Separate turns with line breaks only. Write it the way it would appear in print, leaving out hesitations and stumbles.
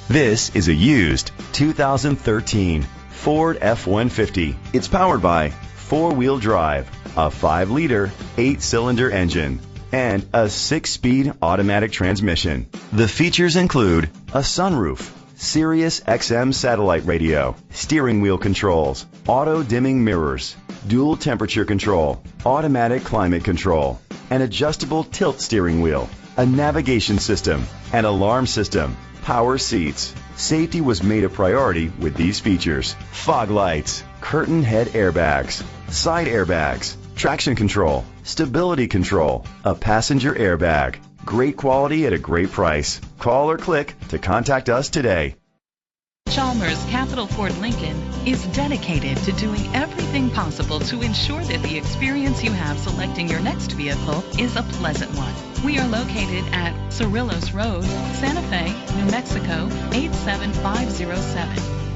This is a used 2013 Ford F-150. It's powered by four-wheel drive, a 5-liter, 8-cylinder engine, and a 6-speed automatic transmission. The features include a sunroof, Sirius XM satellite radio, steering wheel controls, auto-dimming mirrors, dual temperature control, automatic climate control, an adjustable tilt steering wheel, a navigation system, an alarm system, power seats. Safety was made a priority with these features: fog lights, curtain head airbags, side airbags, traction control, stability control, a passenger airbag. Great quality at a great price. Call or click to contact us today.
Chalmers Capital Ford Lincoln is dedicated to doing everything possible to ensure that the experience you have selecting your next vehicle is a pleasant one. We are located at Cerrillos Road, Santa Fe, New Mexico 87507.